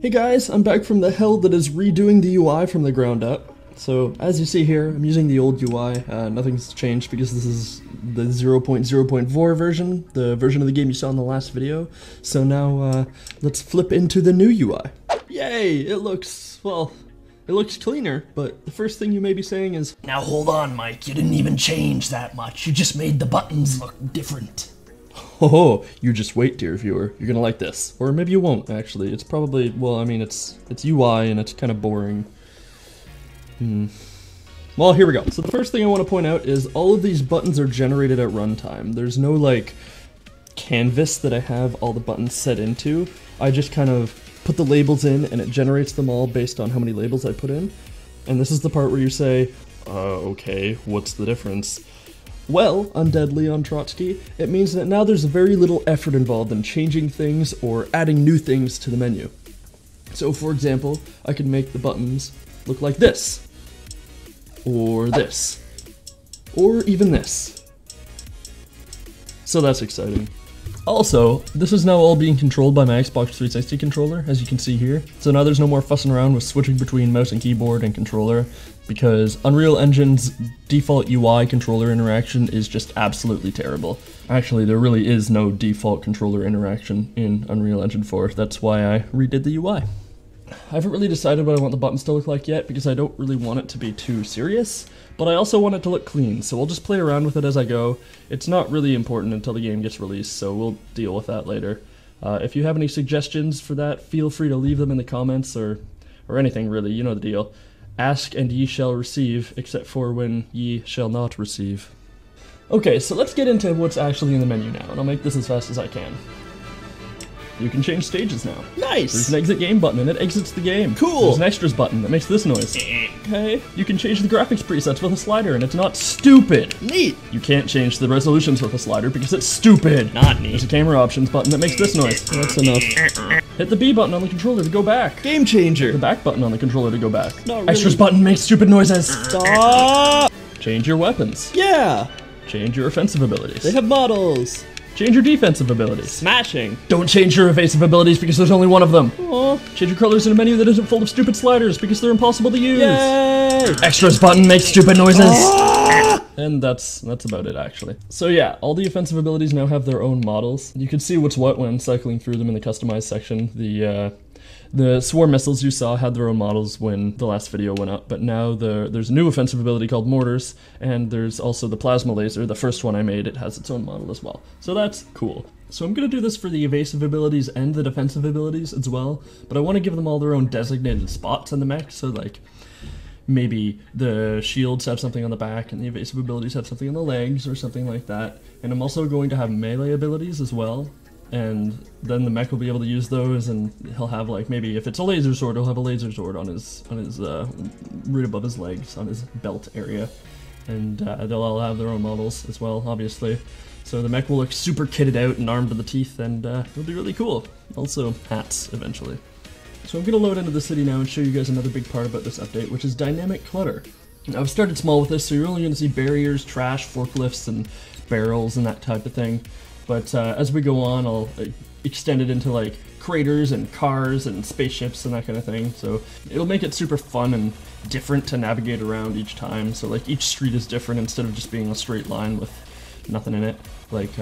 Hey guys, I'm back from the hell that is redoing the UI from the ground up. So, as you see here, I'm using the old UI. Nothing's changed because this is the 0.0.4 version, the version of the game you saw in the last video. So now, let's flip into the new UI. Yay! It looks, well, it looks cleaner, but the first thing you may be saying is, "Now hold on, Mike, you didn't even change that much. You just made the buttons look different." oh, you just wait, dear viewer. You're gonna like this. Or maybe you won't, actually. It's probably, well, I mean, it's UI and it's kind of boring. Well, here we go. So the first thing I want to point out is all of these buttons are generated at runtime. There's no, like, canvas that I have all the buttons set into. I just kind of put the labels in and it generates them all based on how many labels I put in. And this is the part where you say, okay, what's the difference? Well, Undead Leon Trotsky, it means that now there's very little effort involved in changing things or adding new things to the menu. So for example, I could make the buttons look like this, or this, or even this. So that's exciting. Also, this is now all being controlled by my Xbox 360 controller, as you can see here. So now there's no more fussing around with switching between mouse and keyboard and controller, because Unreal Engine's default UI controller interaction is just absolutely terrible. Actually, there really is no default controller interaction in Unreal Engine 4, that's why I redid the UI. I haven't really decided what I want the buttons to look like yet, because I don't really want it to be too serious, but I also want it to look clean, so we'll just play around with it as I go. It's not really important until the game gets released, so we'll deal with that later. If you have any suggestions for that, feel free to leave them in the comments, or anything really, you know the deal. Ask and ye shall receive, except for when ye shall not receive. Okay, so let's get into what's actually in the menu now, and I'll make this as fast as I can. You can change stages now. Nice! There's an exit game button and it exits the game. Cool! There's an extras button that makes this noise. Okay. You can change the graphics presets with a slider and it's not stupid. Neat! You can't change the resolutions with a slider because it's stupid. Not neat. There's a camera options button that makes this noise. That's enough. Hit the B button on the controller to go back. Game changer! The back button on the controller to go back. Not really. Extras button makes stupid noises. Stop! Change your weapons. Yeah! Change your offensive abilities. They have models! Change your defensive abilities. Smashing! Don't change your evasive abilities because there's only one of them. Aww. Change your colors in a menu that isn't full of stupid sliders because they're impossible to use. Yay! Extras button makes stupid noises. And that's about it actually. So yeah, all the offensive abilities now have their own models. You can see what's what when cycling through them in the customized section. The swarm missiles you saw had their own models when the last video went up, but now there's a new offensive ability called mortars, and there's also the plasma laser, the first one I made, it has its own model as well. So that's cool. So I'm going to do this for the evasive abilities and the defensive abilities as well, but I want to give them all their own designated spots in the mech, so like maybe the shields have something on the back and the evasive abilities have something on the legs or something like that. And I'm also going to have melee abilities as well. And then the mech will be able to use those, and he'll have, like, maybe if it's a laser sword, he'll have a laser sword on his right above his legs, on his belt area. And they'll all have their own models as well, obviously. So the mech will look super kitted out and armed to the teeth, and it'll be really cool. Also, hats, eventually. So I'm going to load into the city now and show you guys another big part about this update, which is dynamic clutter. Now, I've started small with this, so you're only going to see barriers, trash, forklifts, and barrels, and that type of thing. But as we go on, I'll extend it into like craters and cars and spaceships and that kind of thing. So it'll make it super fun and different to navigate around each time. So like each street is different instead of just being a straight line with nothing in it, like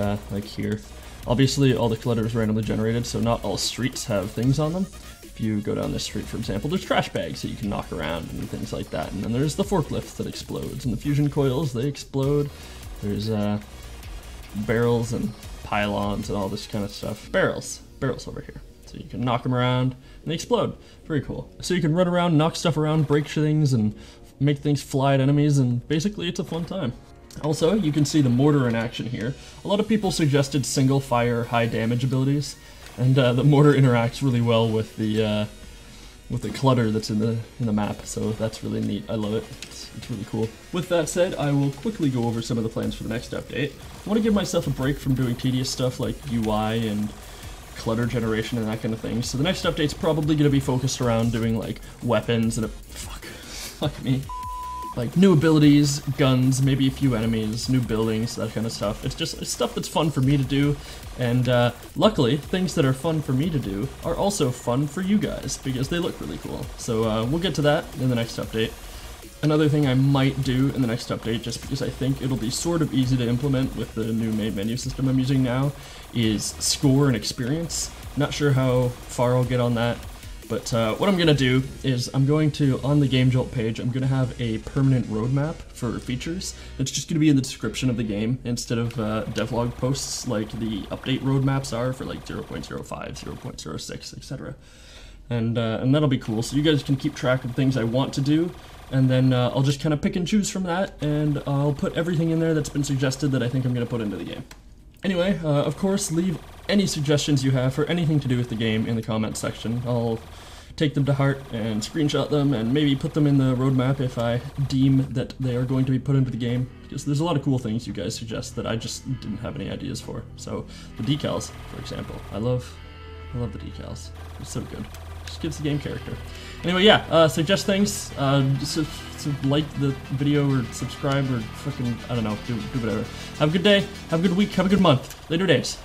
here. Obviously, all the clutter is randomly generated, so not all streets have things on them. If you go down this street, for example, there's trash bags that you can knock around and things like that. And then there's the forklift that explodes, and the fusion coils, they explode. There's barrels and pylons and all this kind of stuff. Barrels over here. So you can knock them around and they explode. Very cool. So you can run around, knock stuff around, break things, and make things fly at enemies, and basically it's a fun time. Also, you can see the mortar in action here. A lot of people suggested single fire, high damage abilities, and the mortar interacts really well with the clutter that's in the map, so that's really neat. I love it. It's really cool. With that said, I will quickly go over some of the plans for the next update. I want to give myself a break from doing tedious stuff like UI and clutter generation and that kind of thing, so the next update's probably going to be focused around doing like weapons and fuck me. like new abilities, guns, maybe a few enemies, new buildings, that kind of stuff. It's stuff that's fun for me to do, and luckily, things that are fun for me to do are also fun for you guys, because they look really cool. So we'll get to that in the next update. Another thing I might do in the next update, just because I think it'll be sort of easy to implement with the new main menu system I'm using now, is score and experience. Not sure how far I'll get on that. But what I'm going to do is I'm going to, on the Game Jolt page, I'm going to have a permanent roadmap for features. It's just going to be in the description of the game instead of devlog posts like the update roadmaps are for like 0.05, 0.06, etc. And that'll be cool, so you guys can keep track of things I want to do, and then I'll just kind of pick and choose from that, and I'll put everything in there that's been suggested that I think I'm going to put into the game. Anyway, of course, leave any suggestions you have for anything to do with the game in the comments section. I'll take them to heart and screenshot them and maybe put them in the roadmap if I deem that they are going to be put into the game, because there's a lot of cool things you guys suggest that I just didn't have any ideas for. So the decals, for example, I love the decals. They're so good. Just gives the game character. Anyway, yeah, suggest things, so like the video or subscribe or fucking, I don't know, do whatever. Have a good day, have a good week, have a good month. Later days.